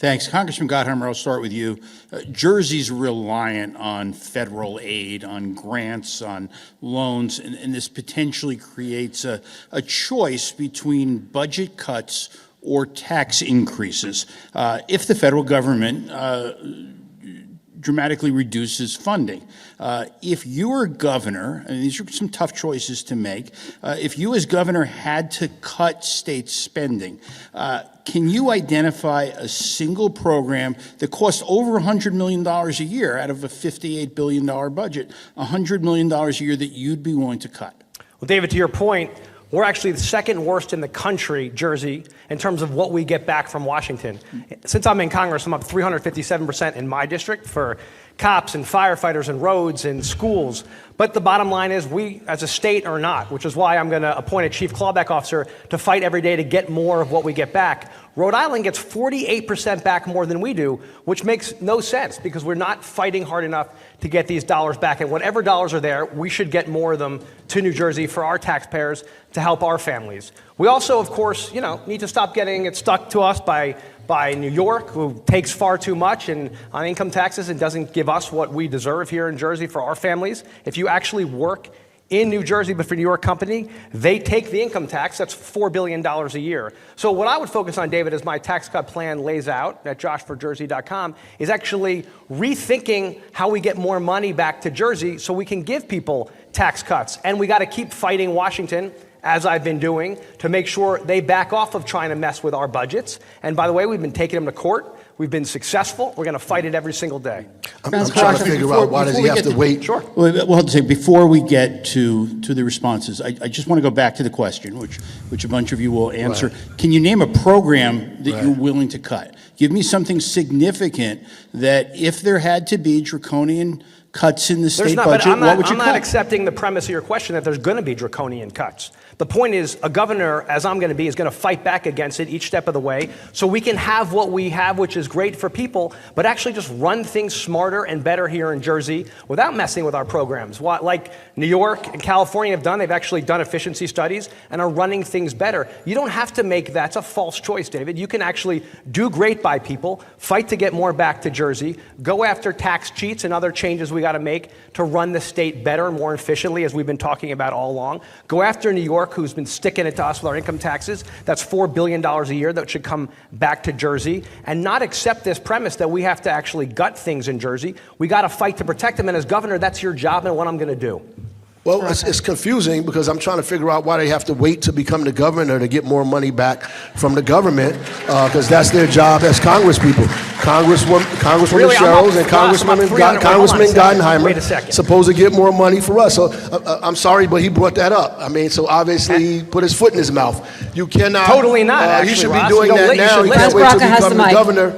Thanks. Congressman Gottheimer, I'll start with you. Jersey's reliant on federal aid, on grants, on loans, and this potentially creates a choice between budget cuts or tax increases. If the federal government dramatically reduces funding. If you were governor, and these are some tough choices to make, if you as governor had to cut state spending, can you identify a single program that costs over $100 million a year out of a $58 billion budget, $100 million a year that you'd be willing to cut? Well, David, to your point, we're actually the second worst in the country, Jersey, in terms of what we get back from Washington. Since I'm in Congress, I'm up 357% in my district for cops and firefighters and roads and schools. But the bottom line is we, as a state, are not, which is why I'm going to appoint a chief clawback officer to fight every day to get more of what we get back. Rhode Island gets 48% back more than we do, which makes no sense because we're not fighting hard enough to get these dollars back. And whatever dollars are there, we should get more of them to New Jersey for our taxpayers to help our families. We also, of course, need to stop getting it stuck to us by New York, who takes far too much on income taxes and doesn't give us what we deserve here in Jersey for our families. If you actually work in New Jersey, but for a New York company, they take the income tax. That's $4 billion a year. So what I would focus on, David, as my tax cut plan lays out at joshforjersey.com, is actually rethinking how we get more money back to Jersey so we can give people tax cuts. And we got to keep fighting Washington, as I've been doing, to make sure they back off of trying to mess with our budgets. And by the way, we've been taking them to court. We've been successful. We're going to fight it every single day. I'm trying to figure out why does he have to wait? Sure. Well, I'll have to say, before we get to the responses, I just want to go back to the question, which a bunch of you will answer. Right. Can you name a program that you're willing to cut? Give me something significant that if there had to be draconian cuts in the state budget, what would you cut? I'm not accepting the premise of your question that there's going to be draconian cuts. The point is, a governor, as I'm going to be, is going to fight back against it each step of the way so we can have what we have, which is great for people, but actually just run things smarter and better here in Jersey without messing with our programs. Like New York and California have done, they've actually done efficiency studies and are running things better. You don't have to make that. It's a false choice, David. You can actually do great by people, fight to get more back to Jersey, go after tax cheats and other changes we got to make to run the state better and more efficiently, as we've been talking about all along. Go after New York, who's been sticking it to us with our income taxes. That's $4 billion a year that should come back to Jersey, and not accept this premise that we have to actually gut things in Jersey. We got to fight to protect them, and as governor, that's your job and what I'm going to do. Well, it's confusing because I'm trying to figure out why they have to wait to become the governor to get more money back from the government, because that's their job as congresspeople. Congresswoman Really, Sherrills and Congressman Gottheimer supposed to get more money for us. So I'm sorry, but he brought that up. I mean, so obviously he put his foot in his mouth. You cannot. Totally not. Actually, he should Ross, be doing that now. He can't wait to become the governor.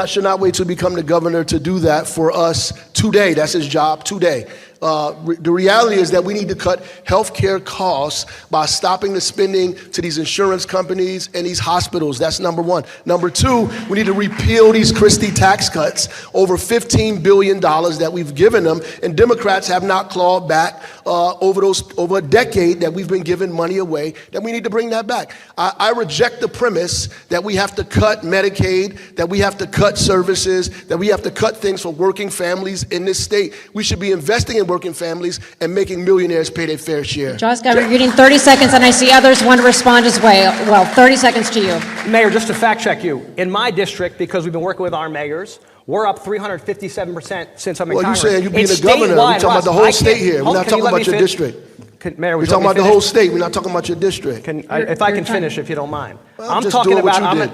Should not wait to become the governor to do that for us today. That's his job today. The reality is that we need to cut health care costs by stopping the spending to these insurance companies and these hospitals. That's number one. Number two, we need to repeal these Christie tax cuts, over $15 billion that we've given them, and Democrats have not clawed back over a decade that we've been giving money away, that we need to bring that back. I reject the premise that we have to cut Medicaid, that we have to cut services, that we have to cut things for working families in this state. We should be investing in working families and making millionaires pay their fair share. Josh, you're getting 30 seconds, and I see others want to respond as well. 30 seconds to you. Mayor, just to fact check you, in my district, because we've been working with our mayors, we're up 357% since I'm in Congress. Well, you saying you're being a governor. We're talking about the whole state here. We're not talking about your district. Mayor, we're talking about the whole state. We're not talking about your district. If I can finish, if you don't mind. I'm talking about,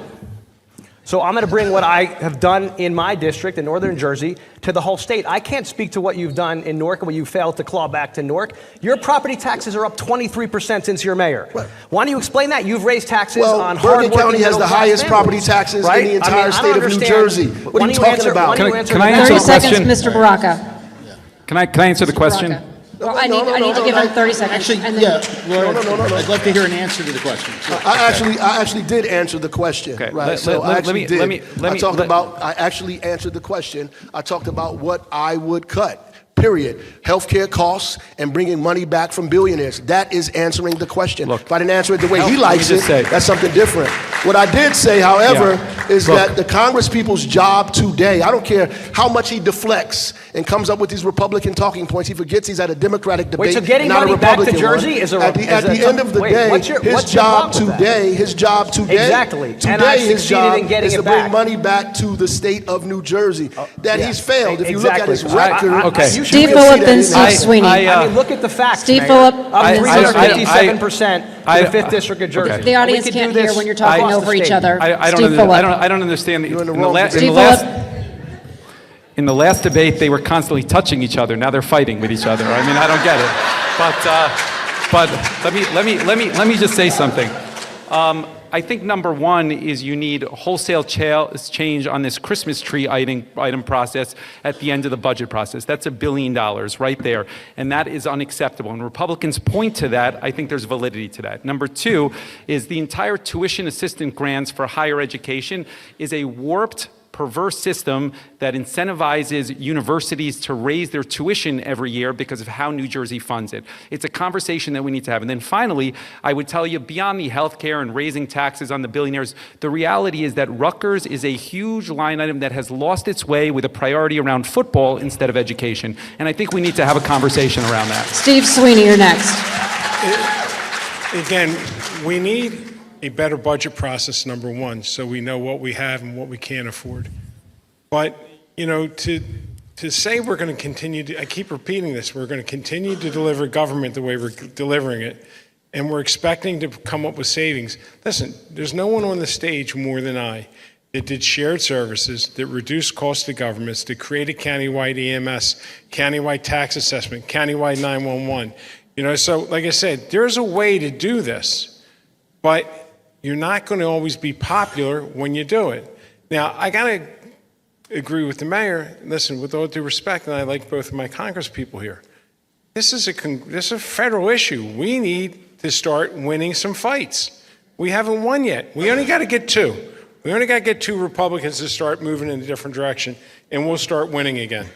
so I'm going to bring what I have done in my district in northern Jersey to the whole state. I can't speak to what you've done in Newark and what you failed to claw back to Newark. Your property taxes are up 23% since you're mayor. Right. Why don't you explain that? You've raised taxes on hardworking Bergen County has the highest property taxes in the entire state of New Jersey. What are you talking about? Can I answer the question? 30 seconds, Mr. Baraka. Can I answer the question? Well, I need to give him 30 seconds. Actually, Laura, I'd love to hear an answer to the question. I actually did answer the question. Okay. Right. I actually answered the question. I talked about what I would cut. period. Healthcare costs and bringing money back from billionaires. That is answering the question. Look, if I didn't answer it the way he let likes me it, just say- that's something different. What I did say, however, is Look. that the Congress people's job today, I don't care how much he deflects and comes up with these Republican talking points, he forgets he's at a Democratic debate, Wait, so getting not a money back to Republican Jersey one. is a- At the end of the wait, day, what's your his problem job with that? today, Exactly. And today I've his succeeded job in getting is it to bring back. money back to the state of New Jersey. That yeah. he's failed. If you look at his Exactly. record, Okay. you Steve can Phillip see that and in Steve his- Sweeney. I mean, look at the facts, Steve Mayor. Phillip Up and Steve Sweeney. 357% to the 5th District of Jersey. Okay. The And we audience could do can't hear this when you're talking across the over each state. other. I Steve Phillip. don't understand. You're in the In wrong in Steve the last, Phillip. in the last debate, they were constantly touching each other. Now they're fighting with each other. I mean, I don't get it. But let me just say something. I think number one is you need wholesale change on this Christmas tree item process at the end of the budget process. That's $1 billion right there, and that is unacceptable. And Republicans point to that. I think there's validity to that. Number two is the entire tuition assistance grants for higher education is a warped, perverse system that incentivizes universities to raise their tuition every year because of how New Jersey funds it. It's a conversation that we need to have. And then finally, I would tell you, beyond the healthcare and raising taxes on the billionaires, the reality is that Rutgers is a huge line item that has lost its way with a priority around football instead of education. And I think we need to have a conversation around that. Steve Sweeney, you're next. Again, we need a better budget process, number one, so we know what we have and what we can't afford. But, you know, to say we're going to continue to, I keep repeating this, we're going to continue to deliver government the way we're delivering it, and we're expecting to come up with savings. Listen, there's no one on the stage more than I that did shared services, that reduced costs to governments, that created countywide EMS, countywide tax assessment, countywide 911. You know, so like I said, there's a way to do this, but you're not going to always be popular when you do it. Now, I got to agree with the mayor. Listen, with all due respect, and I like both of my Congress people here, this is a federal issue. We need to start winning some fights. We haven't won yet. We only got to get two. We only got to get two Republicans to start moving in a different direction, and we'll start winning again.